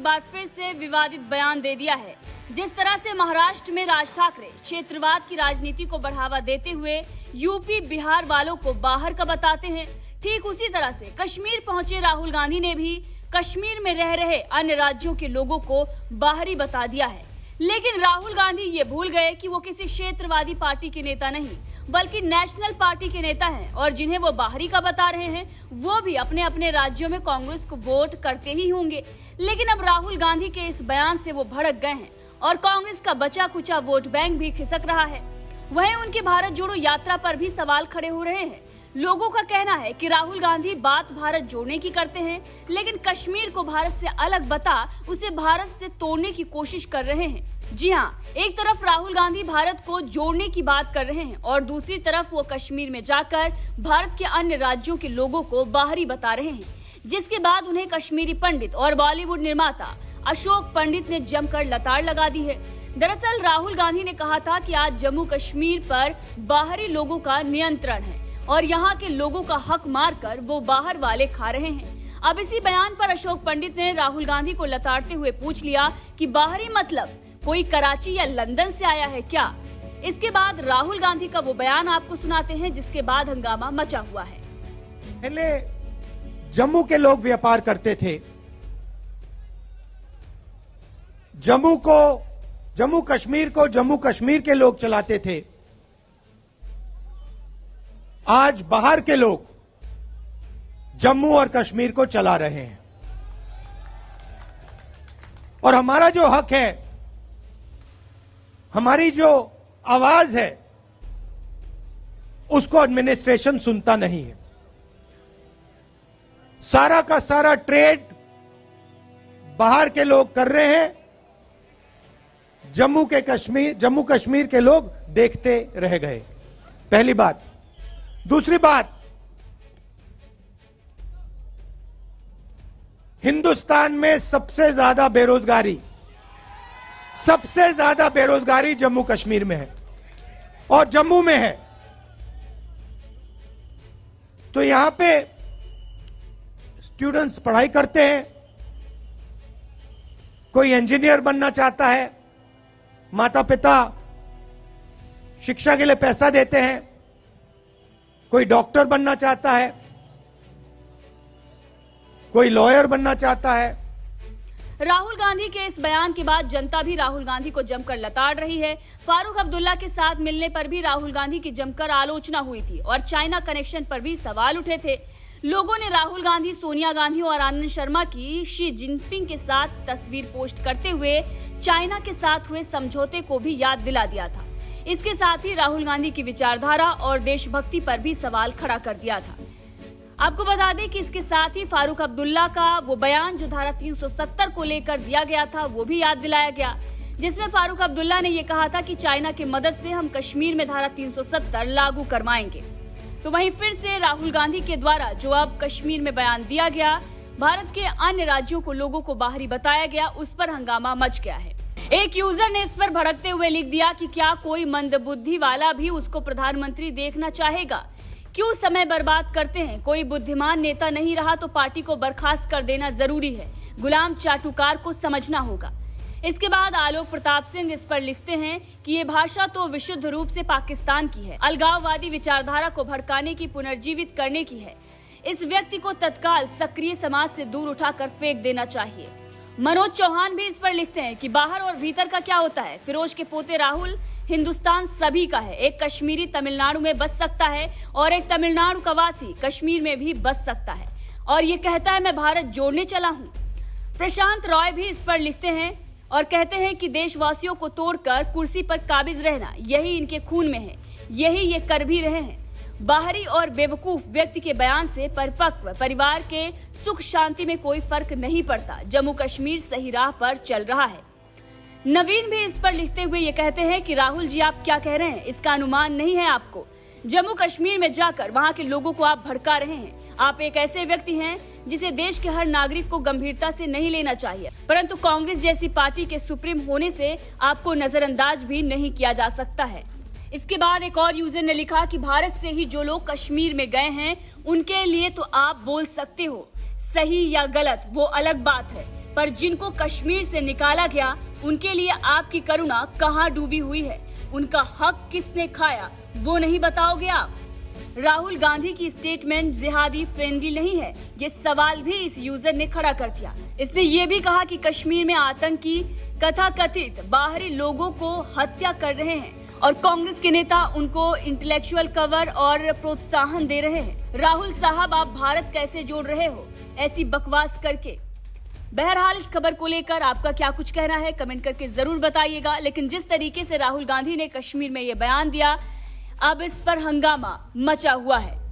बार फिर से विवादित बयान दे दिया है। जिस तरह से महाराष्ट्र में राज ठाकरे क्षेत्रवाद की राजनीति को बढ़ावा देते हुए यूपी बिहार वालों को बाहर का बताते हैं, ठीक उसी तरह से कश्मीर पहुंचे राहुल गांधी ने भी कश्मीर में रह रहे अन्य राज्यों के लोगों को बाहरी बता दिया है। लेकिन राहुल गांधी ये भूल गए कि वो किसी क्षेत्रवादी पार्टी के नेता नहीं बल्कि नेशनल पार्टी के नेता हैं और जिन्हें वो बाहरी का बता रहे हैं वो भी अपने अपने राज्यों में कांग्रेस को वोट करते ही होंगे। लेकिन अब राहुल गांधी के इस बयान से वो भड़क गए हैं और कांग्रेस का बचा कुचा वोट बैंक भी खिसक रहा है। वहीं उनकी भारत जोड़ो यात्रा पर भी सवाल खड़े हो रहे हैं। लोगों का कहना है कि राहुल गांधी बात भारत जोड़ने की करते हैं, लेकिन कश्मीर को भारत से अलग बता उसे भारत से तोड़ने की कोशिश कर रहे हैं। जी हाँ, एक तरफ राहुल गांधी भारत को जोड़ने की बात कर रहे हैं और दूसरी तरफ वो कश्मीर में जाकर भारत के अन्य राज्यों के लोगों को बाहरी बता रहे हैं, जिसके बाद उन्हें कश्मीरी पंडित और बॉलीवुड निर्माता अशोक पंडित ने जमकर लताड़ लगा दी है। दरअसल राहुल गांधी ने कहा था कि आज जम्मू कश्मीर पर बाहरी लोगों का नियंत्रण है और यहाँ के लोगों का हक मारकर वो बाहर वाले खा रहे हैं। अब इसी बयान पर अशोक पंडित ने राहुल गांधी को लताड़ते हुए पूछ लिया कि बाहरी मतलब कोई कराची या लंदन से आया है क्या। इसके बाद राहुल गांधी का वो बयान आपको सुनाते हैं, जिसके बाद हंगामा मचा हुआ है। पहले जम्मू के लोग व्यापार करते थे, जम्मू कश्मीर के लोग चलाते थे। आज बाहर के लोग जम्मू और कश्मीर को चला रहे हैं और हमारा जो हक है, हमारी जो आवाज है, उसको एडमिनिस्ट्रेशन सुनता नहीं है। सारा का सारा ट्रेड बाहर के लोग कर रहे हैं, जम्मू कश्मीर के लोग देखते रह गए। पहली बात। दूसरी बात, हिंदुस्तान में सबसे ज्यादा बेरोजगारी जम्मू कश्मीर में है और जम्मू में है। तो यहां पे स्टूडेंट्स पढ़ाई करते हैं, कोई इंजीनियर बनना चाहता है, माता पिता शिक्षा के लिए पैसा देते हैं, कोई डॉक्टर बनना चाहता है, कोई लॉयर बनना चाहता है। राहुल गांधी के इस बयान के बाद जनता भी राहुल गांधी को जमकर लताड़ रही है। फारूक अब्दुल्ला के साथ मिलने पर भी राहुल गांधी की जमकर आलोचना हुई थी और चाइना कनेक्शन पर भी सवाल उठे थे। लोगों ने राहुल गांधी, सोनिया गांधी और आनंद शर्मा की शी जिनपिंग के साथ तस्वीर पोस्ट करते हुए चाइना के साथ हुए समझौते को भी याद दिला दिया था। इसके साथ ही राहुल गांधी की विचारधारा और देशभक्ति पर भी सवाल खड़ा कर दिया था। आपको बता दें कि इसके साथ ही फारूक अब्दुल्ला का वो बयान जो धारा 370 को लेकर दिया गया था वो भी याद दिलाया गया, जिसमें फारूक अब्दुल्ला ने ये कहा था कि चाइना की मदद से हम कश्मीर में धारा 370 लागू करवाएंगे। तो वहीं फिर से राहुल गांधी के द्वारा जो अब कश्मीर में बयान दिया गया, भारत के अन्य राज्यों को लोगों को बाहरी बताया गया, उस पर हंगामा मच गया है। एक यूजर ने इस पर भड़कते हुए लिख दिया कि क्या कोई मंदबुद्धि वाला भी उसको प्रधानमंत्री देखना चाहेगा? क्यों समय बर्बाद करते हैं? कोई बुद्धिमान नेता नहीं रहा तो पार्टी को बर्खास्त कर देना जरूरी है। गुलाम चाटुकार को समझना होगा। इसके बाद आलोक प्रताप सिंह इस पर लिखते हैं कि ये भाषा तो विशुद्ध रूप से पाकिस्तान की है, अलगाववादी विचारधारा को भड़काने की, पुनर्जीवित करने की है। इस व्यक्ति को तत्काल सक्रिय समाज से दूर उठाकर फेंक देना चाहिए। मनोज चौहान भी इस पर लिखते हैं कि बाहर और भीतर का क्या होता है? फिरोज के पोते राहुल, हिंदुस्तान सभी का है। एक कश्मीरी तमिलनाडु में बस सकता है और एक तमिलनाडु का वासी कश्मीर में भी बस सकता है और ये कहता है मैं भारत जोड़ने चला हूँ। प्रशांत रॉय भी इस पर लिखते हैं और कहते हैं कि देशवासियों को तोड़कर कुर्सी पर काबिज रहना यही इनके खून में है, यही ये कर भी रहे हैं। बाहरी और बेवकूफ व्यक्ति के बयान से परिपक्व परिवार के सुख शांति में कोई फर्क नहीं पड़ता। जम्मू कश्मीर सही राह पर चल रहा है। नवीन भी इस पर लिखते हुए ये कहते हैं कि राहुल जी आप क्या कह रहे हैं, इसका अनुमान नहीं है आपको। जम्मू कश्मीर में जाकर वहां के लोगों को आप भड़का रहे हैं। आप एक ऐसे व्यक्ति हैं जिसे देश के हर नागरिक को गंभीरता से नहीं लेना चाहिए, परंतु कांग्रेस जैसी पार्टी के सुप्रीम होने से आपको नजरअंदाज भी नहीं किया जा सकता है। इसके बाद एक और यूजर ने लिखा कि भारत से ही जो लोग कश्मीर में गए हैं उनके लिए तो आप बोल सकते हो, सही या गलत वो अलग बात है, पर जिनको कश्मीर से निकाला गया उनके लिए आपकी करुणा कहां डूबी हुई है? उनका हक किसने खाया वो नहीं बताओगे आप? राहुल गांधी की स्टेटमेंट जिहादी फ्रेंडली नहीं है, ये सवाल भी इस यूजर ने खड़ा कर दिया। इसने ये भी कहा कि कश्मीर में आतंकी कथाकथित बाहरी लोगों को हत्या कर रहे हैं और कांग्रेस के नेता उनको इंटेलेक्चुअल कवर और प्रोत्साहन दे रहे हैं। राहुल साहब, आप भारत कैसे जोड़ रहे हो ऐसी बकवास करके? बहरहाल इस खबर को लेकर आपका क्या कुछ कहना है कमेंट करके जरूर बताइएगा। लेकिन जिस तरीके से राहुल गांधी ने कश्मीर में ये बयान दिया, अब इस पर हंगामा मचा हुआ है।